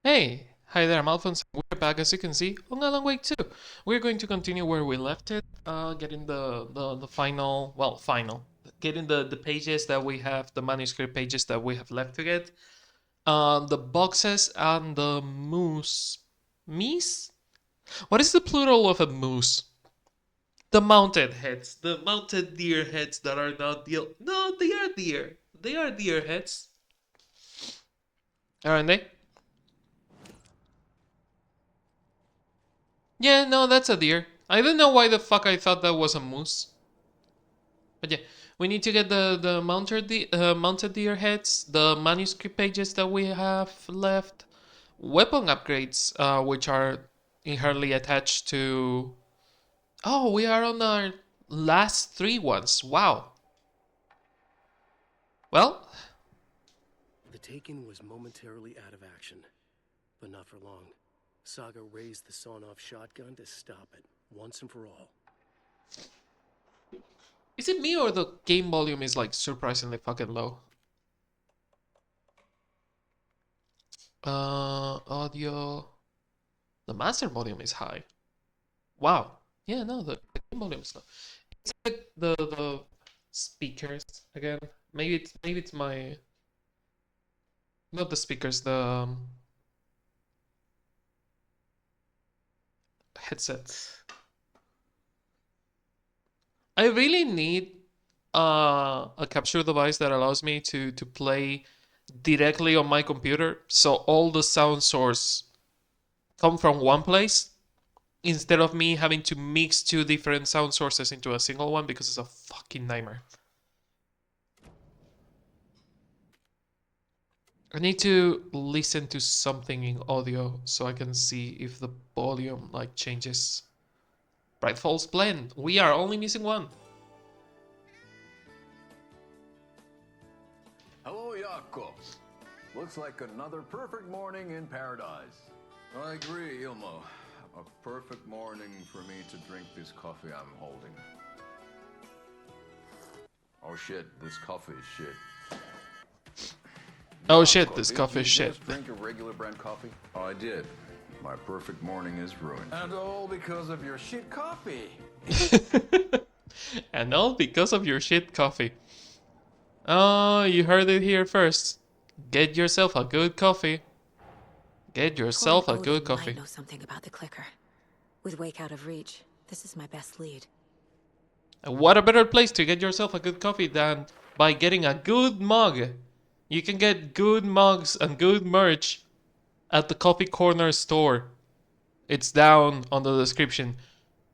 Hey, hi there, I'm Alphonse. We're back, as you can see, on Alan Wake 2. We're going to continue where we left it, getting the final, getting the pages that we have, the manuscript pages that we have left to get. The boxes and the moose. Meese? What is the plural of a moose? The mounted heads. The mounted deer heads that are not deer. No, they are deer. They are deer heads. Aren't they? Yeah, no, that's a deer. I don't know why the fuck I thought that was a moose. But yeah, we need to get the mounted deer heads, the manuscript pages that we have left, weapon upgrades, which are inherently attached to. Oh, we are on our last three ones. Wow. Well, The Taken was momentarily out of action, but not for long. Saga raised the sawn-off shotgun to stop it, once and for all. is it me or the game volume is like surprisingly fucking low? Audio. The master volume is high. Wow. Yeah, no, the game volume is low. It's like the speakers again. Maybe it's my not the speakers, the headset. I really need a capture device that allows me to play directly on my computer, so all the sound source come from one place instead of me having to mix two different sound sources into a single one because it's a fucking nightmare. I need to listen to something in audio so I can see if the volume like changes. Bright Falls Blend. We are only missing one. Hello, Jakob. Looks like another perfect morning in paradise. I agree, Ilmo. A perfect morning for me to drink this coffee I'm holding. Oh shit, this coffee is shit. Oh shit, this Did coffee you is shit. just drink a regular brand coffee? Oh, I did. My perfect morning is ruined. And all because of your shit coffee. And all because of your shit coffee. Oh, you heard it here first. Get yourself a good coffee. Get yourself a good Odin coffee. might know something about the clicker. With Wake out of reach, this is my best lead. And what a better place to get yourself a good coffee than by getting a good mug. You can get good mugs and good merch at the Coffee Corner store. It's down on the description,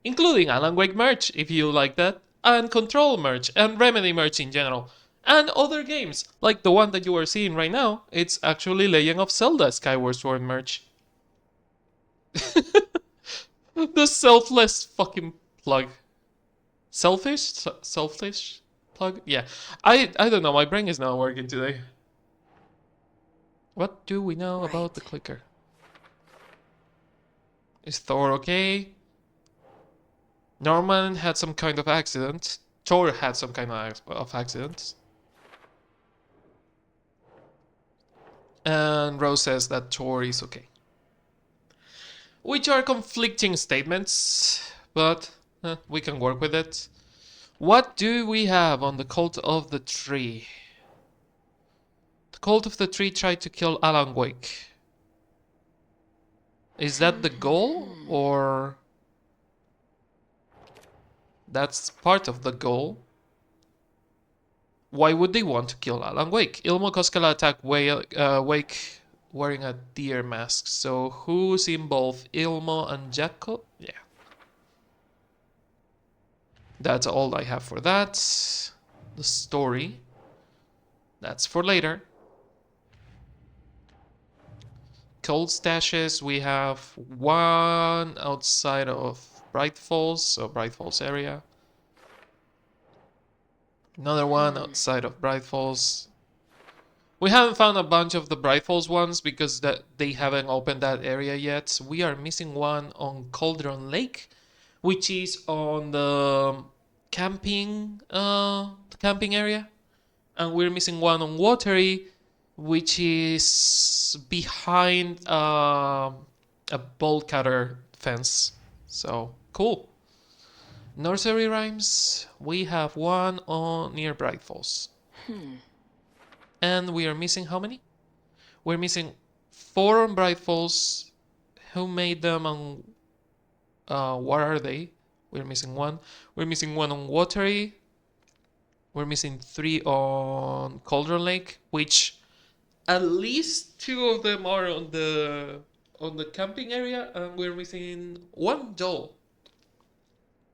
including Alan Wake merch if you like that, and Control merch, and Remedy merch in general, and other games, like the one that you are seeing right now. It's actually Legend of Zelda Skyward Sword merch. The selfless fucking plug. Selfish? Selfish plug? Yeah. I don't know, my brain is not working today. What do we know about the clicker? Is Thor okay? Norman had some kind of accident. Thor had some kind of accident. And Rose says that Thor is okay. Which are conflicting statements, but we can work with it. What do we have on the Cult of the Tree? The Cult of the Tree tried to kill Alan Wake. Is that the goal, or that's part of the goal? Why would they want to kill Alan Wake? Ilmo Koskela attacked Wake wearing a deer mask. So who's involved? Ilmo and Jacob? Yeah. That's all I have for that. The story. That's for later. Cold stashes. We have one outside of Bright Falls, so Bright Falls area. Another one outside of Bright Falls. We haven't found a bunch of the Bright Falls ones because they haven't opened that area yet. We are missing one on Cauldron Lake, which is on the camping area, and we're missing one on Watery, which is is behind a bolt cutter fence. So cool. Nursery rhymes. We have one on near Bright Falls. And we are missing how many? We're missing 4 on Bright Falls. Who made them and what are they? We're missing 1. We're missing 1 on Watery. We're missing 3 on Cauldron Lake, which at least 2 of them are on the camping area, and we're missing 1 doll,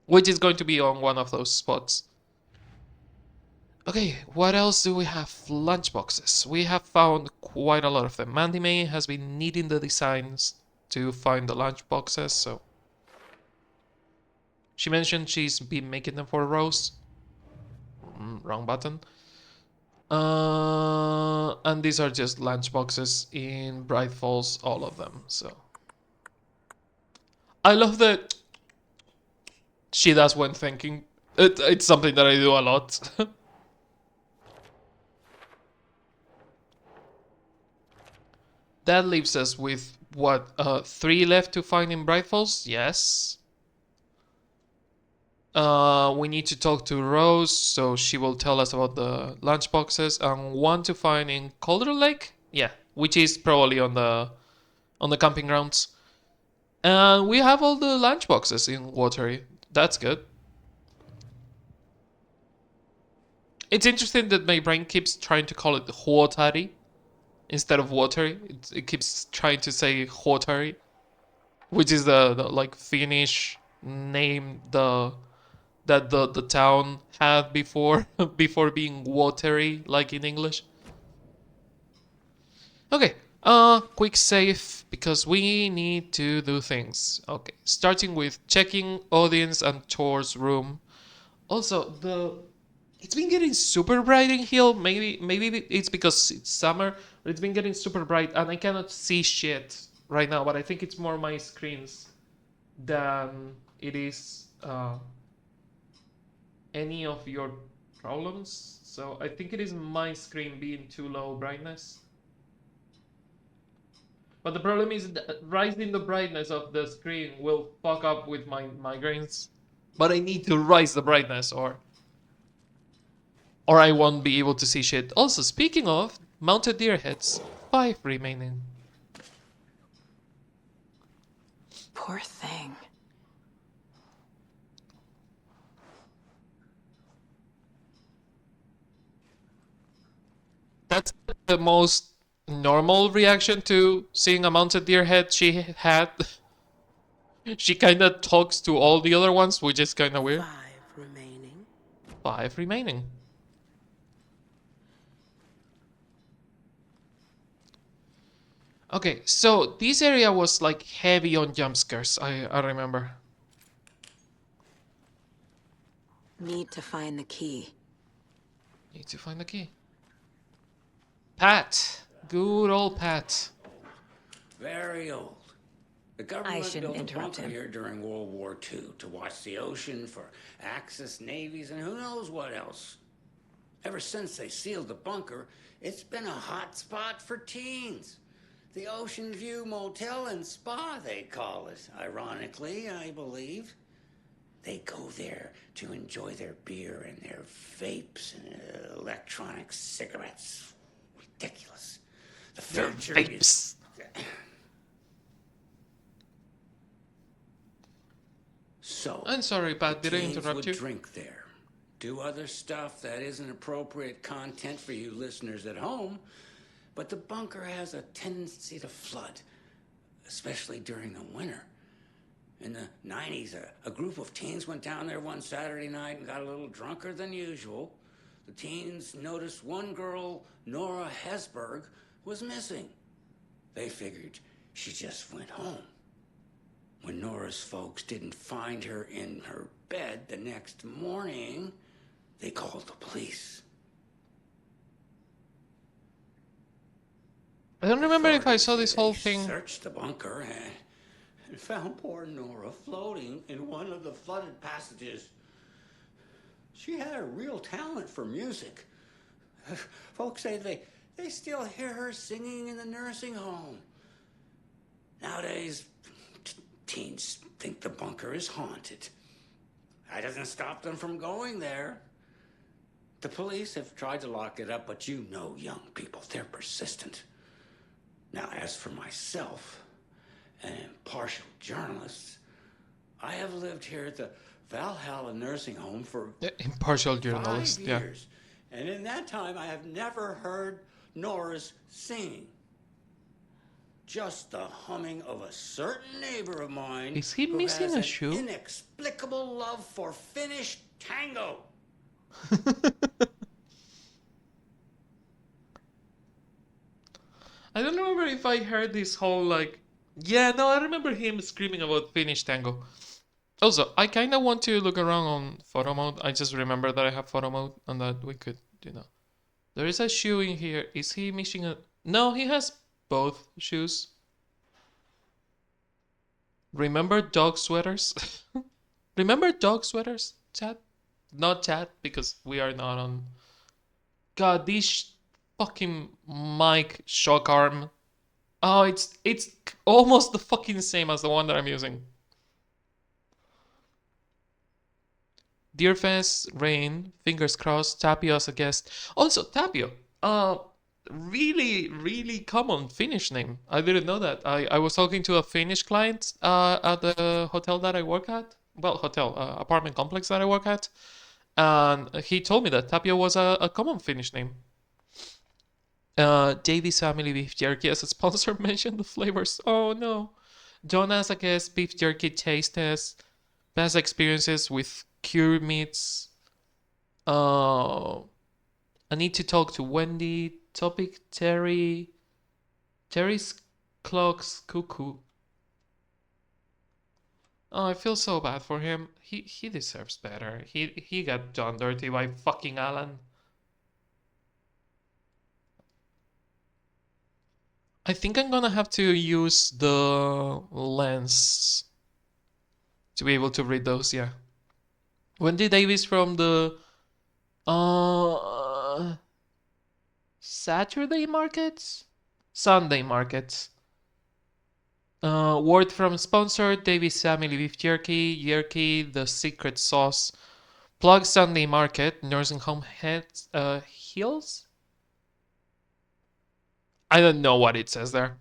which is going to be on one of those spots. Okay, what else do we have? Lunchboxes. We have found quite a lot of them. Mandy May has been needing the designs to find the lunchboxes, so she mentioned she's been making them for Rose. Wrong button. And these are just lunchboxes in Bright Falls, all of them. So I love that she does when thinking. It's something that I do a lot. That leaves us with what, 3 left to find in Bright Falls? Yes. We need to talk to Rose, so she will tell us about the lunchboxes, and 1 to find in Cauldron Lake. Yeah, which is probably on the camping grounds. And we have all the lunchboxes in Watery. That's good. It's interesting that my brain keeps trying to call it Huotari instead of Watery. It keeps trying to say Huotari, which is the like Finnish name that the town had before before being Watery like in English. Okay, quick save because we need to do things. Okay, starting with checking audience and tours room. Also, it's been getting super bright in here. Maybe it's because it's summer, but it's been getting super bright and I cannot see shit right now. But I think it's more my screens than it is any of your problems. So I think it is my screen being too low brightness. But the problem is that rising the brightness of the screen will fuck up with my migraines. But I need to rise the brightness or I won't be able to see shit. Also, speaking of mounted deer heads, 5 remaining. Poor thing. That's the most normal reaction to seeing a mounted deer head she had. She kind of talks to all the other ones, which is kind of weird. 5 remaining. 5 remaining. Okay, so this area was like heavy on jump scares, I remember. Need to find the key. Need to find the key. Pat. Good old Pat. Very old. The I government shouldn't built a interrupt bunker him. here during World War II to watch the ocean for Axis navies and who knows what else. Ever since they sealed the bunker, it's been a hot spot for teens. The Ocean View Motel and Spa, they call it. Ironically, I believe. They go there to enjoy their beer and their vapes and electronic cigarettes. Ridiculous. The future is... So, I'm sorry, Pat, the did I teens interrupt would you? drink there, do other stuff that isn't appropriate content for you listeners at home, but the bunker has a tendency to flood, especially during the winter. In the 90s, a group of teens went down there one Saturday night and got a little drunker than usual. The teens noticed one girl, Nora Hesberg, was missing. They figured she just went home. When Nora's folks didn't find her in her bed the next morning, they called the police. I don't remember if I saw this whole They thing. searched the bunker and found poor Nora floating in one of the flooded passages. She had a real talent for music. Folks say They still hear her singing in the nursing home. Nowadays, teens think the bunker is haunted. That doesn't stop them from going there. The police have tried to lock it up, but you know young people, they're persistent. Now, as for myself, an impartial journalist, I have lived here at the Valhalla Nursing Home for Yeah, impartial 5 journalist. Yeah. years. And in that time, I have never heard Nora's singing. Just the humming of a certain neighbor of mine Is he who missing has a an shoe? inexplicable love for Finnish tango. I don't remember if I heard this whole like. Yeah, no, I remember him screaming about Finnish tango. Also, I kind of want to look around on photo mode. I just remember that I have photo mode and that we could, you know. There is a shoe in here. Is he missing a? No, he has both shoes. Remember dog sweaters? Remember dog sweaters, chat? Not chat because we are not on. God, this fucking mic shock arm. Oh, it's almost the fucking same as the one that I'm using. Deerfest, Rain, fingers crossed, Tapio as a guest. Also, Tapio, really, really common Finnish name. I didn't know that. I was talking to a Finnish client at the hotel that I work at. Well, hotel, apartment complex that I work at. And he told me that Tapio was a common Finnish name. Davy's Family Beef Jerky as a sponsor mentioned the flavors. Oh no. John as a guest, beef jerky taste test, best experiences with cure meats. I need to talk to Wendy. Topic Terry. Terry's clock's cuckoo. Oh, I feel so bad for him. He deserves better. He got done dirty by fucking Alan. I think I'm gonna have to use the lens to be able to read those, yeah. Wendy Davis from the Saturday markets? Sunday markets. Word from sponsor, Davis Family Beef Jerky, The Secret Sauce, Plug Sunday Market, Nursing Home Heads, Hills? I don't know what it says there.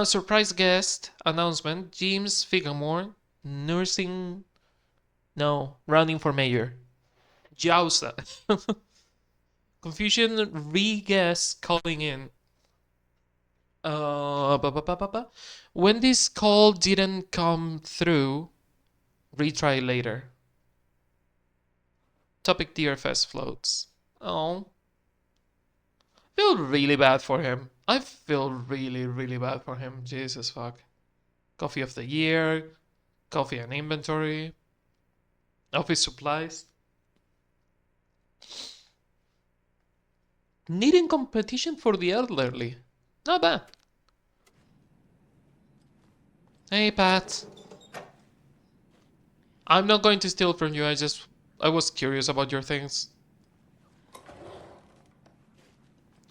Surprise guest announcement, James Figamore, nursing, no, running for mayor. Jousa. Confusion, re-guest calling in. When this call didn't come through, retry later. Topic DRFS floats. Oh. Feel really bad for him. I feel really, really bad for him. Jesus fuck. Coffee of the year, coffee and inventory, office supplies. Needing competition for the elderly. Not bad. Hey, Pat. I'm not going to steal from you. I was curious about your things.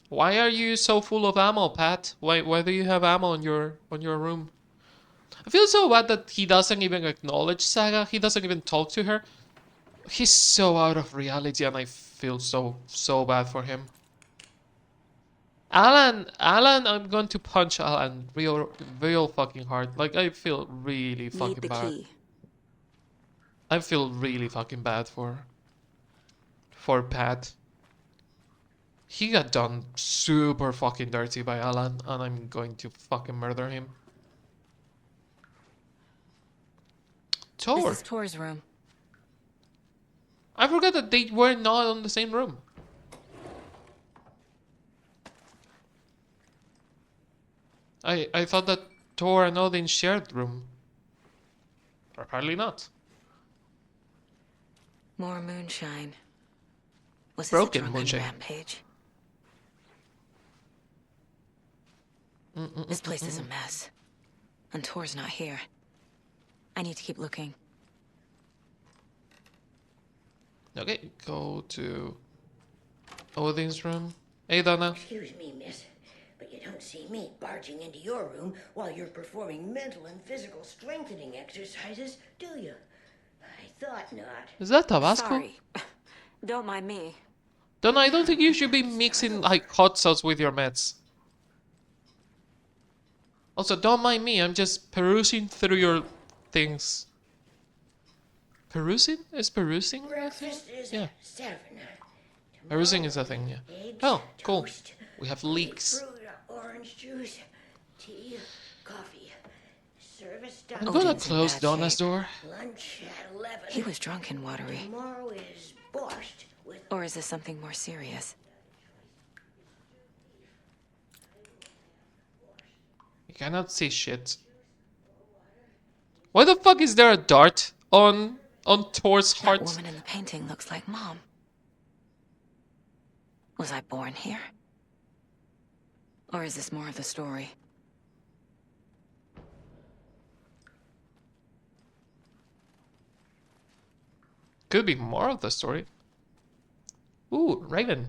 Why are you so full of ammo, Pat? Why do you have ammo on your room? I feel so bad that he doesn't even acknowledge Saga. He doesn't even talk to her. He's so out of reality, and I feel so bad for him. Alan, I'm going to punch Alan real fucking hard. Like I feel really Need fucking the bad. key. I feel really fucking bad for Pat. He got done super fucking dirty by Alan, and I'm going to fucking murder him. This Tor. is Tor's room. I forgot that they were not on the same room. I thought that Tor and Odin shared room. Apparently not. More moonshine. Was this a Broken drunken moonshine. rampage? This place is a mess. And Tor's not here. I need to keep looking. Okay, go to Odin's room. Hey, Donna. Excuse me, miss, but you don't see me barging into your room while you're performing mental and physical strengthening exercises, do you? I thought not. Is that Tabasco? Sorry. Don't mind me. Donna, I don't think you should be mixing like hot sauce with your meds. Also, don't mind me. I'm just perusing through your things. Perusing? Is perusing a thing? Breakfast is Yeah. 7. Perusing is a thing, yeah. Eggs, Oh, cool. toast, We have leaks. fruit, orange juice, tea, coffee. Service done. I'm gonna Odin's in close bad Donna's shape. door. Lunch at 11. He was drunk and watery. Tomorrow is borscht with Or is this something more serious? You cannot see shit. Why the fuck is there a dart on Thor's That heart? woman in the painting looks like Mom. Was I born here? Or is this more of the story? Could be more of the story. Ooh, Raven.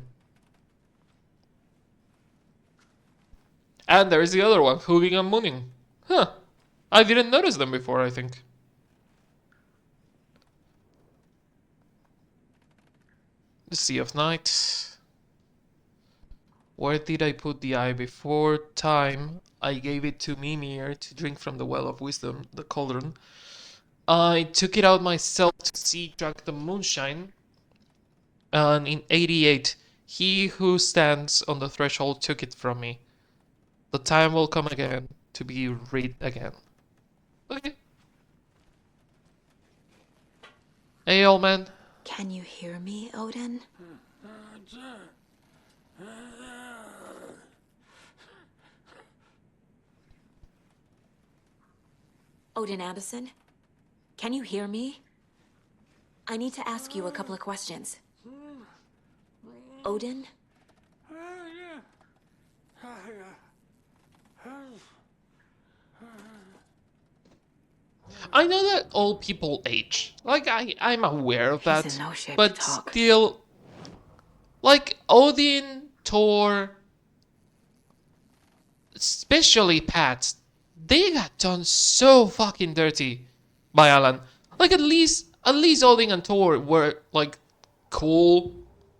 And there's the other one, Hooving and Mooning. Huh. I didn't notice them before, I think. The Sea of Night. Where did I put the eye before time? I gave it to Mimir to drink from the well of wisdom, the cauldron. I took it out myself to see, drank the moonshine. And in 88, he who stands on the threshold took it from me. The time will come again to be read again. Okay. Hey, old man. Can you hear me, Odin? Odin Addison? Can you hear me? I need to ask you a couple of questions. Odin? I know that old people age. Like, I'm aware of He's that. in no shape But to talk. still, like, Odin, Thor, especially Pat, they got done so fucking dirty by Alan. Like, at least Odin and Thor were, like, cool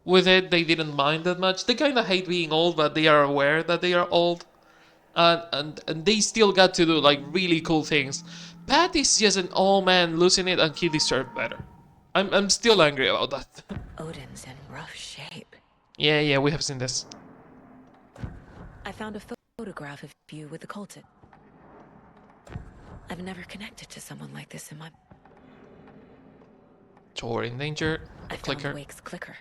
with it. They didn't mind that much. They kind of hate being old, but they are aware that they are old. And they still got to do, like, really cool things. Pat is just an old man losing it, and he deserved better. I'm still angry about that. Odin's in rough shape. Yeah, we have seen this. I found a photograph of you with the cultist. I've never connected to someone like this in my... Thor in danger. I Clicker. found Wake's clicker.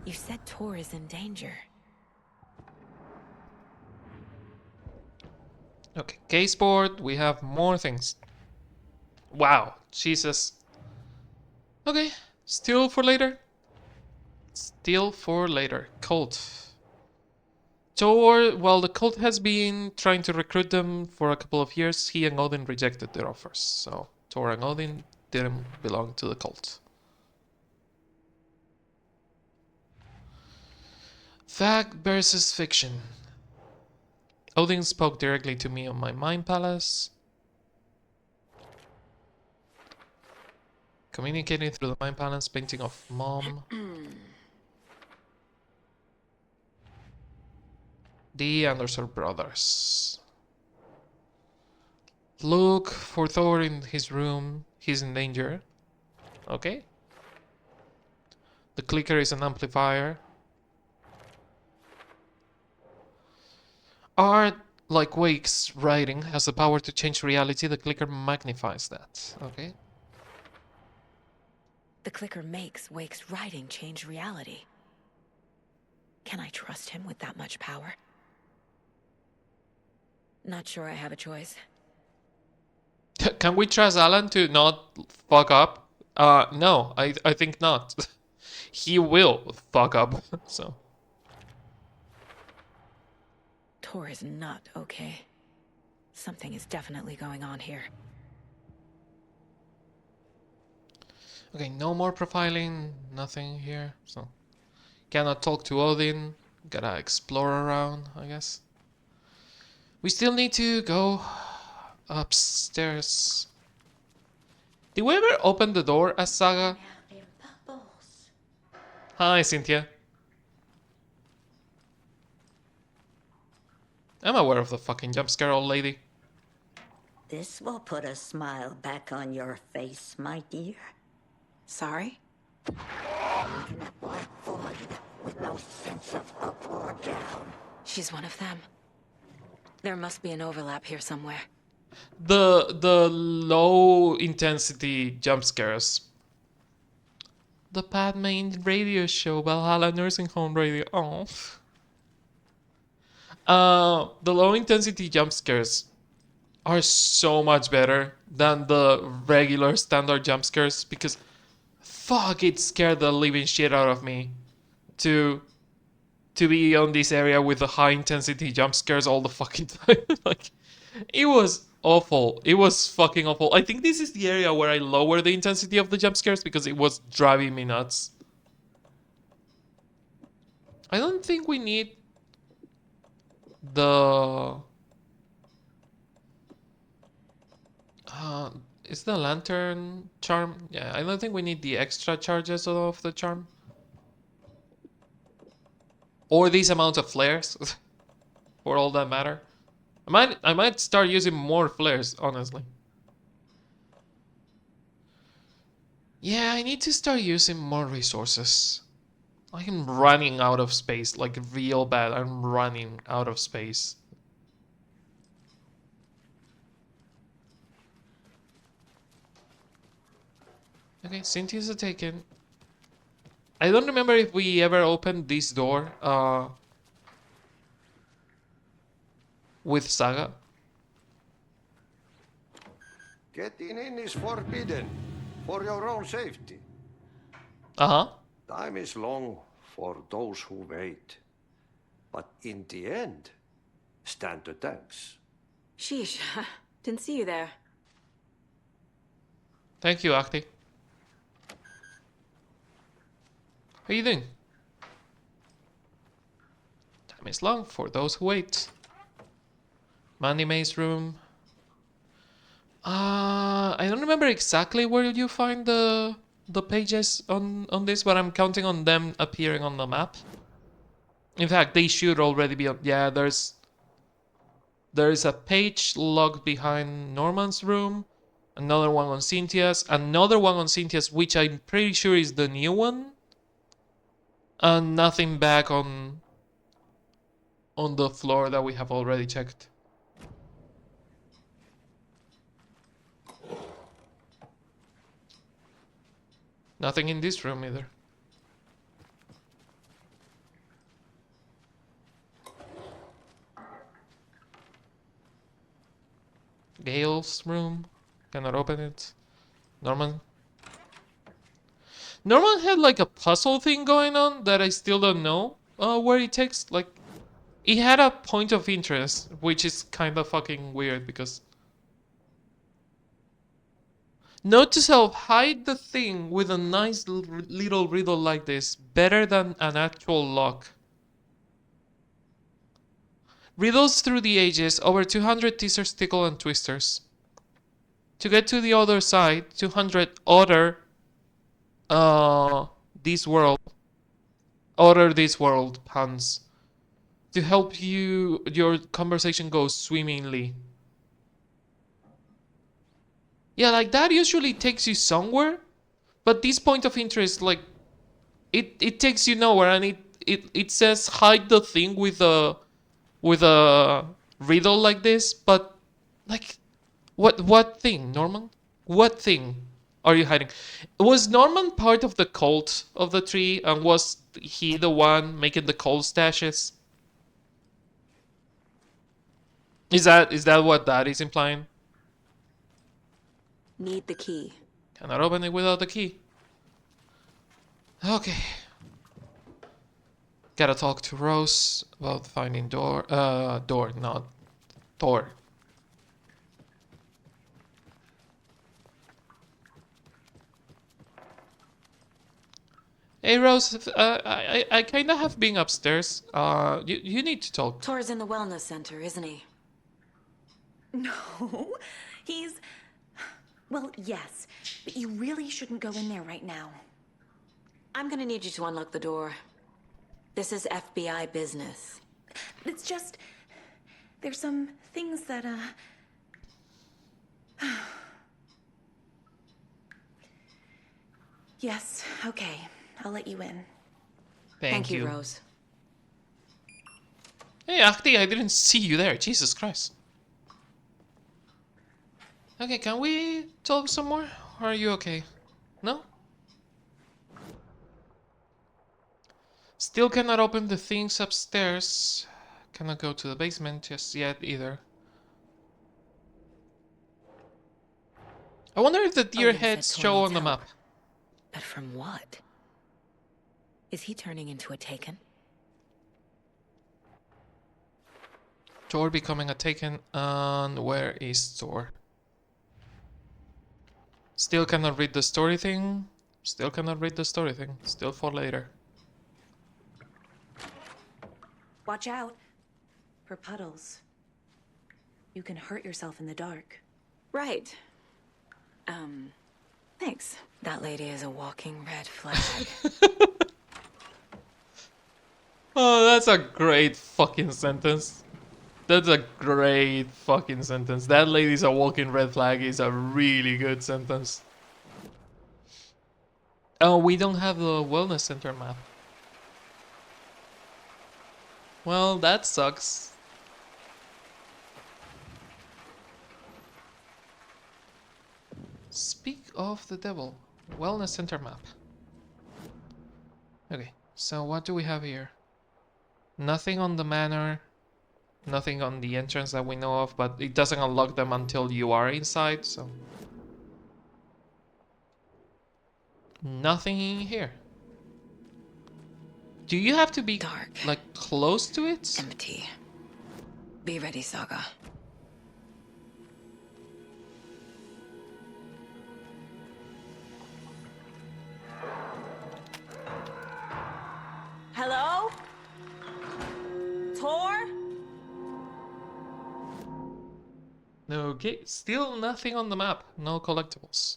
You said Tor is in danger. Okay, case board. We have more things. Wow, Jesus. Okay, still for later. Still for later. Cult. Thor, well, the cult has been trying to recruit them for a couple of years. He and Odin rejected their offers, so Thor and Odin didn't belong to the cult. Fact versus fiction. Odin spoke directly to me on my mind palace. Communicating through the mind palace, painting of Mom. The Anderson brothers. Look for Thor in his room. He's in danger. Okay. The clicker is an amplifier. Art, like Wake's writing, has the power to change reality. The clicker magnifies that. Okay. The clicker makes Wake's writing change reality. Can I trust him with that much power? Not sure I have a choice. Can we trust Alan to not fuck up? No, I think not. He will fuck up, so. Tor is not okay. Something is definitely going on here. Okay, no more profiling, nothing here, so. Cannot talk to Odin. Gotta explore around, I guess. We still need to go upstairs. Did we ever open the door as Saga? Now them bubbles. Hi, Cynthia. I'm aware of the fucking jump scare, old lady. This will put a smile back on your face, my dear. Sorry? With no sense of up or down. She's one of them. There must be an overlap here somewhere. The low intensity jump scares. The Padme radio show, Valhalla Nursing Home Radio. Oh. The low intensity jump scares are so much better than the regular standard jump scares because fuck, it scared the living shit out of me to be on this area with the high intensity jump scares all the fucking time. Like, it was awful. It was fucking awful. I think this is the area where I lower the intensity of the jump scares because it was driving me nuts. I don't think we need the is the lantern charm? Yeah, I don't think we need the extra charges of the charm. Or these amount of flares, for all that matter. I might start using more flares, honestly. Yeah, I need to start using more resources. I am running out of space, like real bad. I'm running out of space. Okay, Cynthia's a taken. I don't remember if we ever opened this door with Saga. Getting in is forbidden, for your own safety. Uh-huh. Time is long for those who wait. But in the end, stand the thanks. Sheesh. Didn't see you there. Thank you, Akti. How you doing? Time is long for those who wait. Mandy May's room. I don't remember exactly where did you find the pages on this, but I'm counting on them appearing on the map. In fact, they should already be on. Yeah, there's a page locked behind Norman's room, another one on Cynthia's, another one on Cynthia's, which I'm pretty sure is the new one, and nothing back on the floor that we have already checked. Nothing in this room either. Gale's room. Cannot open it. Norman. Norman had like a puzzle thing going on that I still don't know where it takes. Like, he had a point of interest, which is kind of fucking weird because... Note to self, hide the thing with a nice little riddle like this. Better than an actual lock. Riddles through the ages, over 200 teasers, tickle, and twisters. To get to the other side, 200 other this world. Other this world puns. To help your conversation go swimmingly. Yeah, like that usually takes you somewhere, but this point of interest, like, it takes you nowhere, and it says hide the thing with a riddle like this, but like, what thing, Norman? What thing are you hiding? Was Norman part of the cult of the tree, and was he the one making the coal stashes? Is that what that is implying? Need the key. Cannot open it without the key. Okay. Gotta talk to Rose about finding door, not Thor. Hey Rose, I kind of have been upstairs. You need to talk. Tor's in the wellness center, isn't he? No, he's... Well, yes, but you really shouldn't go in there right now. I'm gonna need you to unlock the door. This is FBI business. It's just... There's some things that, Yes, okay. I'll let you in. Thank you, Rose. Hey, Akti, I didn't see you there. Jesus Christ. Okay, can we talk some more? Or are you okay? No? Still cannot open the things upstairs. Cannot go to the basement just yet either. I wonder if the deer Odin said heads Tor show needs on the help. map. But from what? Is he turning into a Taken? Tor becoming a Taken, and where is Tor? Still cannot read the story thing. Still cannot read the story thing. Still for later. Watch out for puddles. You can hurt yourself in the dark. Right. Thanks. That lady is a walking red flag. Oh, that's a great fucking sentence. That's a great fucking sentence. That lady's a walking red flag is a really good sentence. Oh, we don't have the wellness center map. Well, that sucks. Speak of the devil. Wellness center map. Okay, so what do we have here? Nothing on the manor. Nothing on the entrance that we know of, but it doesn't unlock them until you are inside, so... Nothing in here. Do you have to be Dark. like close to it? Empty. Be ready, Saga. Hello? Tor? Okay, still nothing on the map. No collectibles.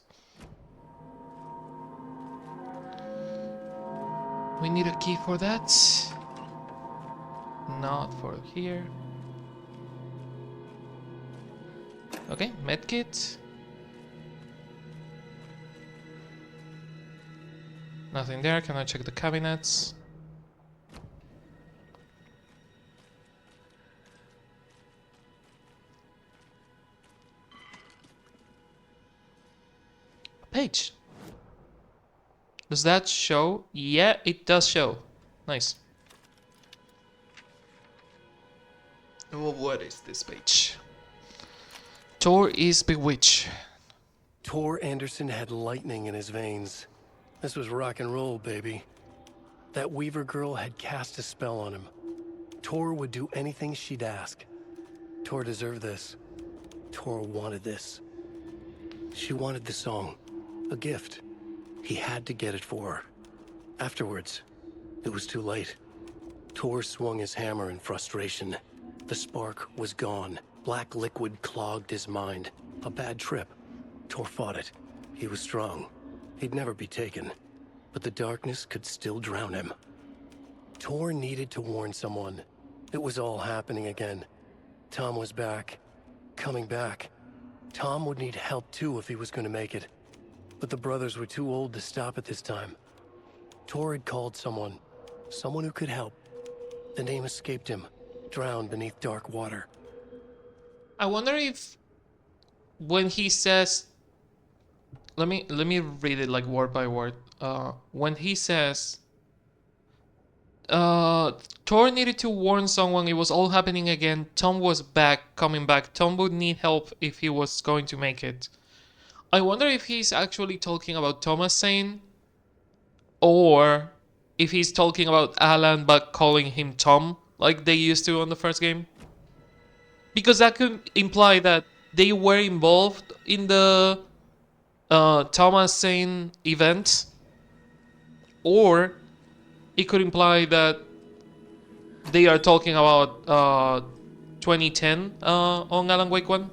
We need a key for that. Not for here. Okay, medkit. Nothing there. Can I check the cabinets? A page. Does that show? Yeah, it does show. Nice. Well, what is this page? Tor is bewitched. Tor Anderson had lightning in his veins. This was rock and roll, baby. That Weaver girl had cast a spell on him. Tor would do anything she'd ask. Tor deserved this. Tor wanted this. She wanted the song. A gift. He had to get it for her. Afterwards, it was too late. Tor swung his hammer in frustration. The spark was gone. Black liquid clogged his mind. A bad trip. Tor fought it. He was strong. He'd never be taken. But the darkness could still drown him. Tor needed to warn someone. It was all happening again. Tom was back. Coming back. Tom would need help too if he was going to make it. But the brothers were too old to stop at this time. Tor had called someone. Someone who could help. The name escaped him. Drowned beneath dark water. I wonder if when he says, let me read it like word by word. When he says, Thor needed to warn someone. It was all happening again. Tom was back, coming back. Tom would need help if he was going to make it. I wonder if he's actually talking about Thomas Sane, or if he's talking about Alan but calling him Tom, like they used to on the first game. Because that could imply that they were involved in the Thomas Sane event. or it could imply that they are talking about 2010 on Alan Wake 1.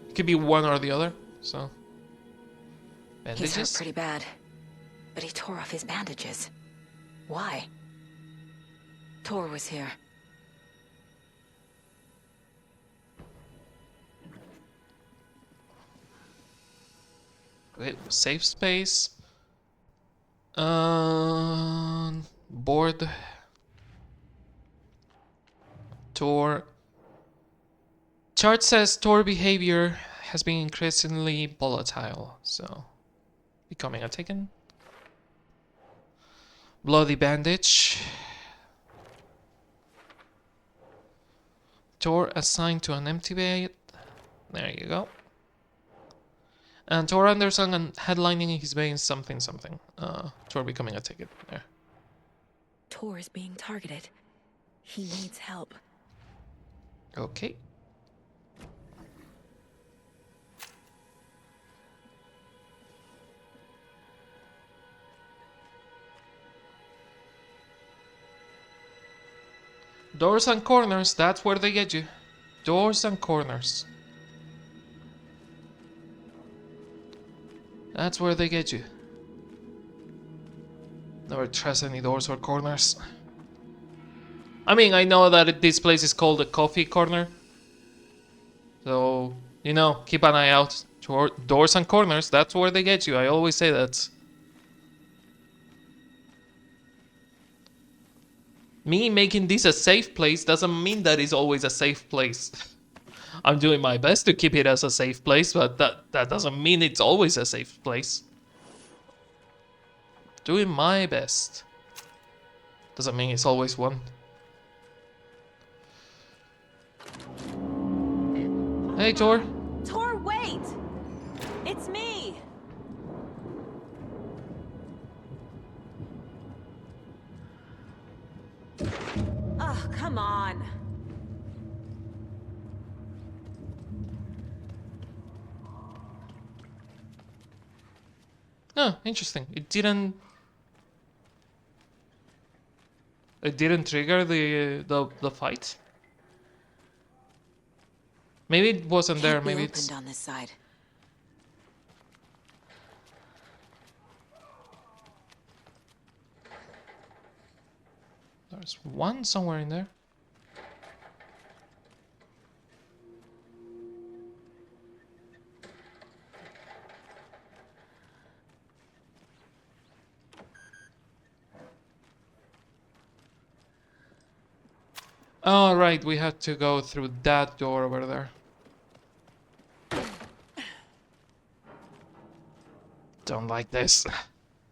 It could be one or the other, so. He's hurt Bandages? pretty bad, but he tore off his bandages. Why? Tor was here. Wait, safe space. Board. Tor. Chart says Tor behavior has been increasingly volatile, so becoming a taken. Bloody bandage. Tor assigned to an empty bed. There you go. And Tor Anderson and headlining his veins something something. Tor becoming a ticket there. Tor is being targeted. He needs help. Okay. Doors and corners, that's where they get you. Doors and corners. That's where they get you. Never trust any doors or corners. I mean, I know that this place is called the coffee corner. So, you know, keep an eye out. Doors and corners, that's where they get you. I always say that. Me making this a safe place doesn't mean that it's always a safe place. I'm doing my best to keep it as a safe place, but that doesn't mean it's always a safe place. Doing my best. Doesn't mean it's always one. Hey, Tor. Tor, wait! It's me! Oh, come on. Oh, interesting. It didn't trigger the fight. Maybe it wasn't there. Can't be Maybe opened it's on this side. there's one somewhere in there. Oh, right, we had to go through that door over there. Don't like this.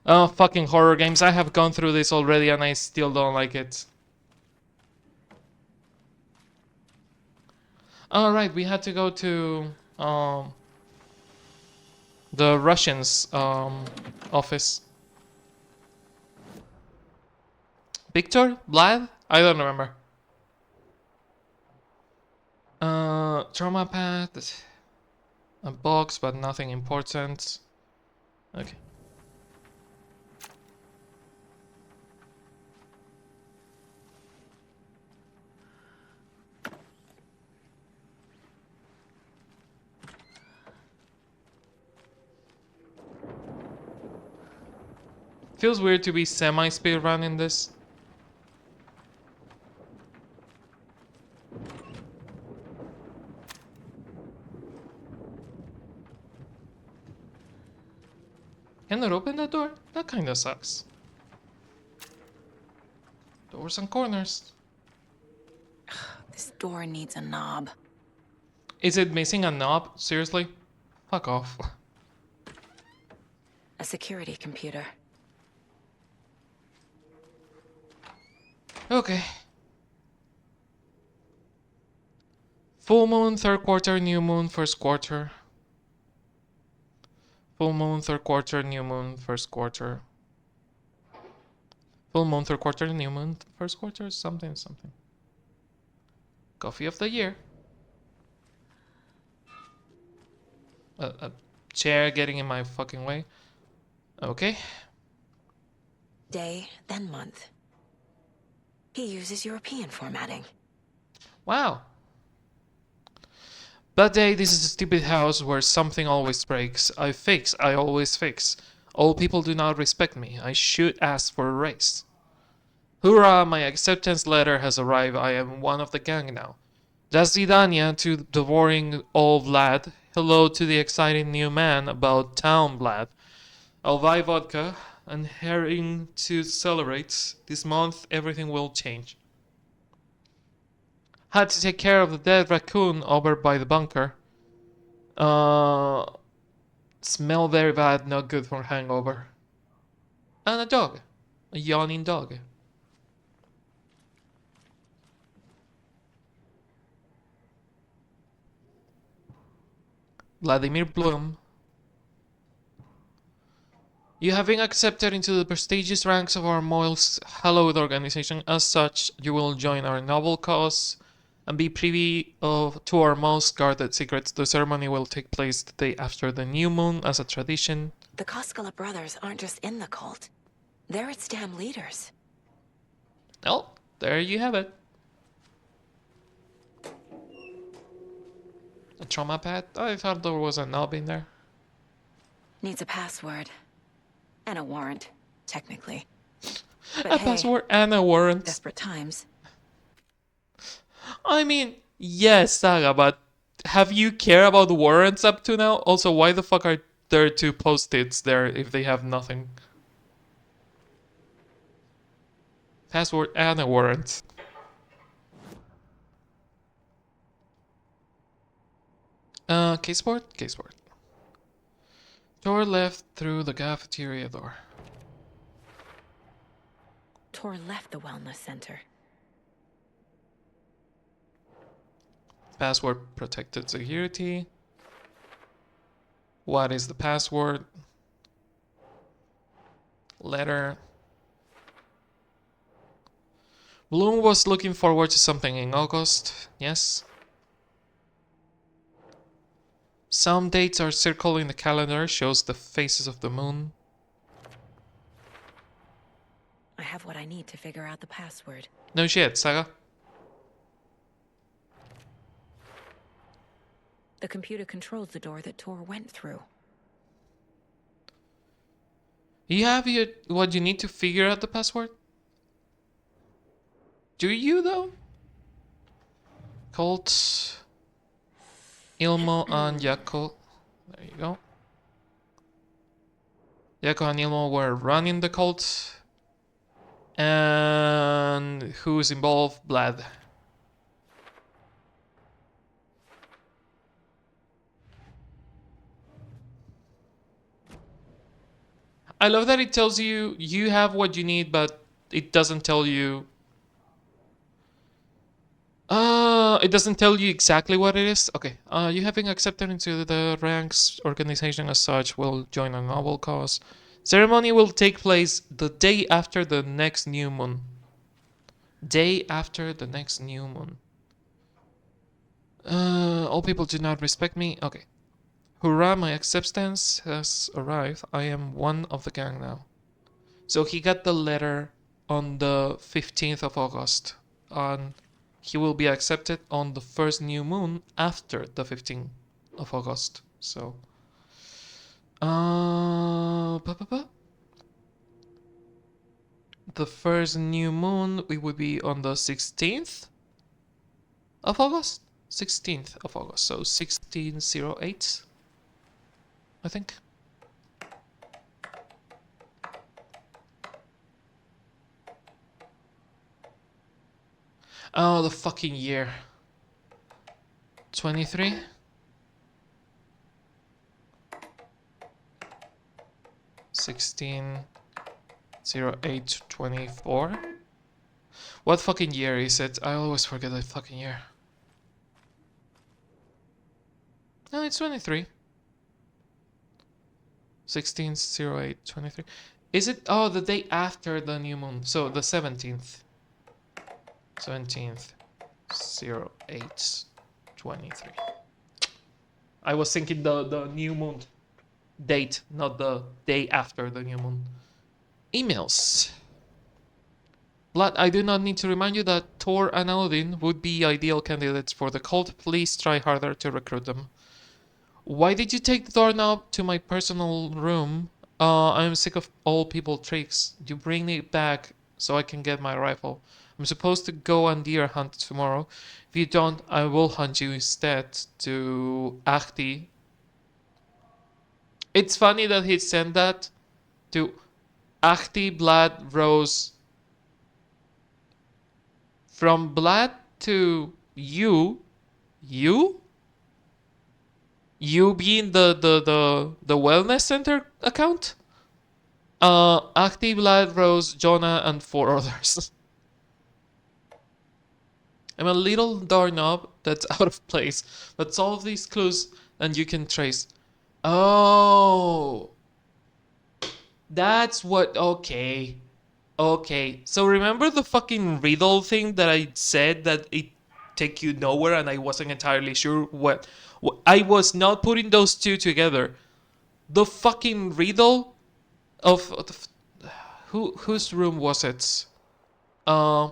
Oh, fucking horror games. I have gone through this already and I still don't like it. Oh, right, we had to go to the Russians' office. Victor? Vlad? I don't remember. Trauma pad. A box, but nothing important. Okay. Feels weird to be semi-speed running this. Cannot open that door? That kinda sucks. Doors and corners. This door needs a knob. Is it missing a knob? Seriously? Fuck off. A security computer. Okay. Full moon, third quarter, new moon, first quarter. Full moon, third quarter, new moon, first quarter. Full moon, third quarter, new moon, first quarter, something, something. Coffee of the year. chair getting in my fucking way. Okay. Day, then month. He uses European formatting. Wow. Bad day, this is a stupid house where something always breaks. I always fix. All people do not respect me. I should ask for a raise. Hurrah, my acceptance letter has arrived. I am one of the gang now. Zidania to the boring old lad. Hello to the exciting new man about town, lad. I'll buy vodka and herring to celebrate. This month everything will change. Had to take care of the dead raccoon over by the bunker. Smell very bad, not good for hangover. And a dog. A yawning dog. Vladimir Bloom. You have been accepted into the prestigious ranks of our most hallowed organization. As such, you will join our noble cause and be privy to our most guarded secrets. The ceremony will take place the day after the new moon as a tradition. The Koskela brothers aren't just in the cult. They're its damn leaders. Oh, there you have it. A trauma pad? I thought there was a knob in there. Needs a password. And a warrant, technically. A password and a warrant. Desperate times. I mean, yes, Saga, but have you cared about the warrants up to now? Also, why the fuck are there two post-its there if they have nothing? Password and a warrant. Caseboard? Caseboard. Door left through the cafeteria door. Tor left the wellness center. Password protected security. What is the password? Letter. Bloom was looking forward to something in August. Yes. Some dates are circled in the calendar, shows the phases of the moon. I have what I need to figure out the password. No shit, Saga. The computer controls the door that Tor went through. You have what you need to figure out the password? Do you though? Colt, Ilmo and Yako. There you go. Yako and Ilmo were running the cult. And who's involved? Vlad. I love that it tells you you have what you need, but it doesn't tell you. It doesn't tell you exactly what it is. Okay. You have been accepted into the ranks organization as such. Will join a noble cause. Ceremony will take place the day after the next new moon. Day after the next new moon. All people do not respect me. Okay. Hurrah, my acceptance has arrived. I am one of the gang now. So he got the letter on the 15th of August. And he will be accepted on the first new moon after the 15th of August. So, the first new moon, it would be on the 16th of August? 16th of August, so 1608, I think. Oh, the fucking year. 23? (160824). What fucking year is it? I always forget the fucking year. No, it's 23. 160823. Is it? Oh, the day after the new moon. So the 17th. 17th. 0823. I was thinking the new moon. date, not the day after the new moon. Emails. Blood, I do not need to remind you that Thor and Odin would be ideal candidates for the cult. Please try harder to recruit them. Why did you take the doorknob to my personal room? I'm sick of old people tricks. You bring it back so I can get my rifle. I'm supposed to go on deer hunt tomorrow. If you don't, I will hunt you instead. To Ahti. It's funny that he sent that to Ahti Blood Rose. From Blood to you being the wellness center account. Active Blood Rose, Jonah, and 4 others. I'm a little doorknob that's out of place, but solve these clues and you can trace. Oh, that's what. Okay, okay. So remember the fucking riddle thing that I said that it take you nowhere, and I wasn't entirely sure what I was not putting those two together. The fucking riddle of whose room was it? Uh,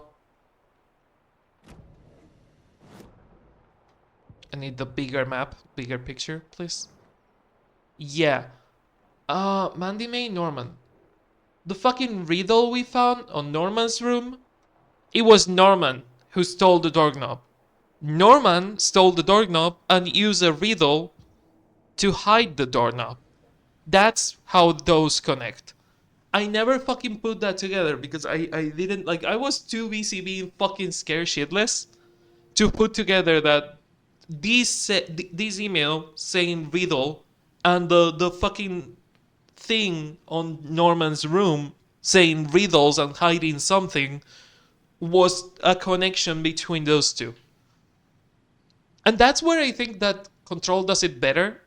I need the bigger map, bigger picture, please. Yeah. Mandy May Norman. The fucking riddle we found on Norman's room. It was Norman who stole the doorknob. Norman stole the doorknob and used a riddle to hide the doorknob. That's how those connect. I never fucking put that together because I didn't like I was too busy being fucking scared shitless to put together that this email saying riddle and the fucking thing on Norman's room saying riddles and hiding something was a connection between those two. And that's where I think that Control does it better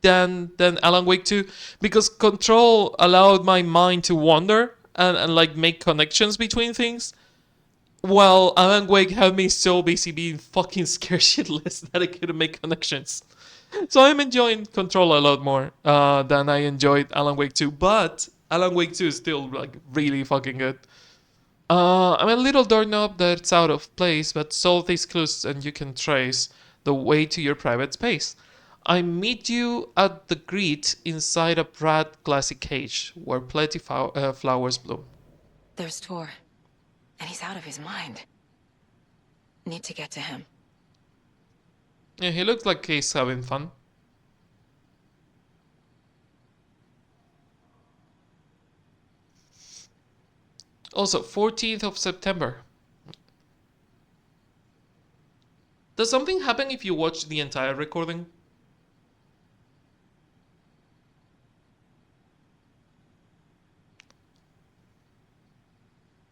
than Alan Wake 2 because Control allowed my mind to wander and like make connections between things. Well, Alan Wake had me so busy being fucking scared shitless that I couldn't make connections. So I'm enjoying Control a lot more than I enjoyed Alan Wake 2, but Alan Wake 2 is still like really fucking good. I'm a little doorknob that's out of place, but solve these clues and you can trace the way to your private space. I meet you at the grid inside a Brad glassy cage where plenty flowers bloom. There's Tor, and he's out of his mind. Need to get to him. Yeah, he looks like he's having fun. Also, 14th of September. Does something happen if you watch the entire recording?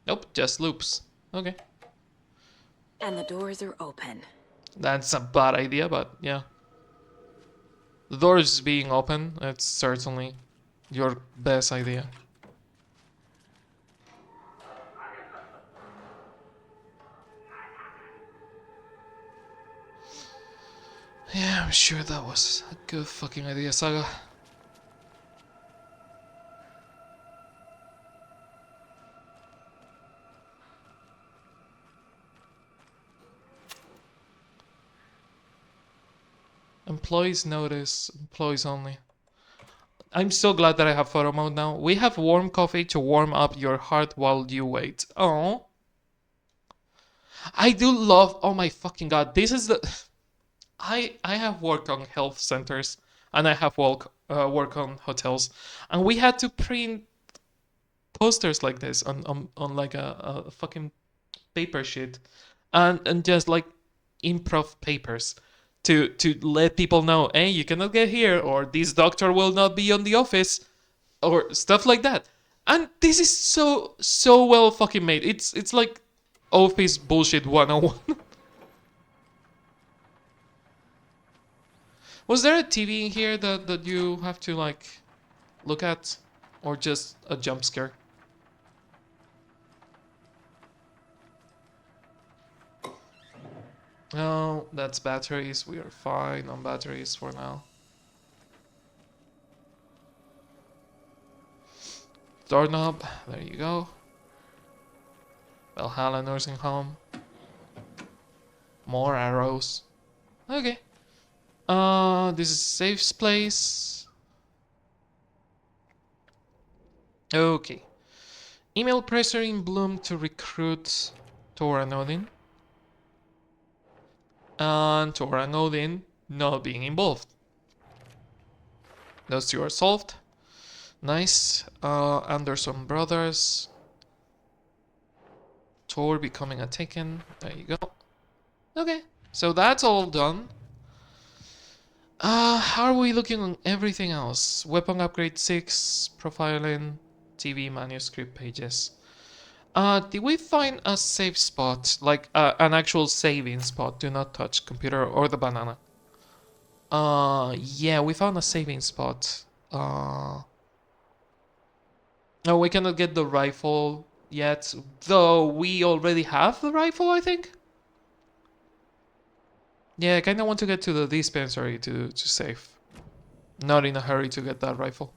Nope, just loops. Okay. And the doors are open. That's a bad idea, but yeah. The doors being open, it's certainly your best idea. Yeah, I'm sure that was a good fucking idea, Saga. Employees notice, employees only. I'm so glad that I have photo mode now. We have warm coffee to warm up your heart while you wait. Oh, I do love. Oh my fucking god! This is the. I have worked on health centers and I have work on hotels, and we had to print posters like this on like a fucking paper sheet, and just like improv papers to let people know, hey, you cannot get here, or this doctor will not be on the office, or stuff like that. And this is so well fucking made. It's like office bullshit 101. Was there a TV in here that you have to like look at, or just a jump scare? No, that's batteries. We are fine on batteries for now. doorknob. There you go. Valhalla Nursing Home. More arrows. Okay. This is safe place. Okay. Email pressuring Bloom to recruit Tora and Odin. And Tora and Odin not being involved. Those two are solved. Nice. Anderson brothers. Tor becoming a Taken. There you go. Okay. So that's all done. How are we looking on everything else? Weapon upgrade 6, profiling, TV manuscript pages. Did we find a safe spot? Like an actual saving spot? Do not touch computer or the banana. Yeah, we found a saving spot. No, we cannot get the rifle yet, though we already have the rifle, I think. Yeah, I kind of want to get to the dispensary to save. Not in a hurry to get that rifle.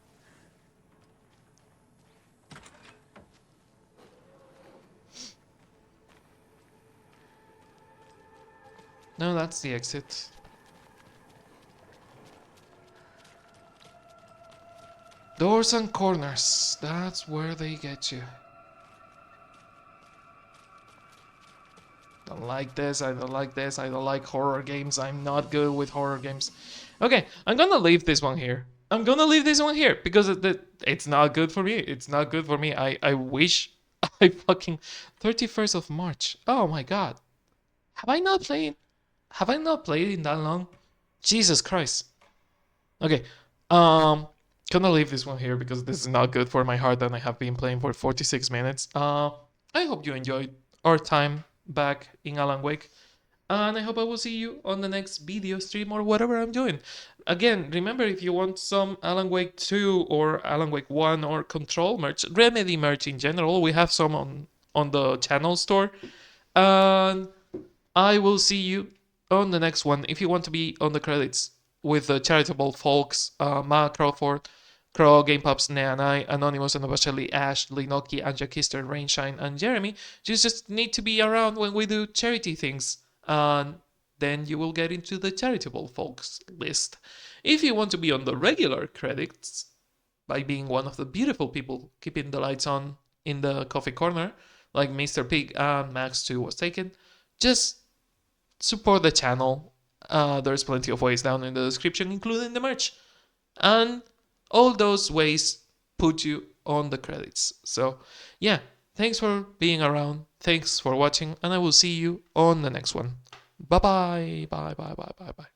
No, that's the exit. Doors and corners. That's where they get you. Don't like this, I don't like this, I don't like horror games, I'm not good with horror games. Okay, I'm gonna leave this one here. I'm gonna leave this one here because it's not good for me. It's not good for me. I wish I fucking 31st of March. Oh my god. Have I not played? Have I not played in that long? Jesus Christ. Okay. Gonna leave this one here because this is not good for my heart and I have been playing for 46 minutes. I hope you enjoyed our time back in Alan Wake. And I hope I will see you on the next video stream or whatever I'm doing. Again, remember if you want some Alan Wake 2 or Alan Wake 1 or Control merch, Remedy merch in general, we have some on the channel store. And I will see you on the next one. If you want to be on the credits with the charitable folks, Ma Crawford, Crow, Game Pops, Neanai, Anonymous, and Bashelli, Ash, Linoki, Anja Kister, Rainshine, and Jeremy, you just need to be around when we do charity things. And then you will get into the charitable folks list. If you want to be on the regular credits, by being one of the beautiful people keeping the lights on in the coffee corner, like Mr. Pig and Max 2 was taken, just support the channel. There's plenty of ways down in the description, including the merch. And all those ways put you on the credits. So, yeah, thanks for being around. Thanks for watching, and I will see you on the next one. Bye bye. Bye bye bye bye bye.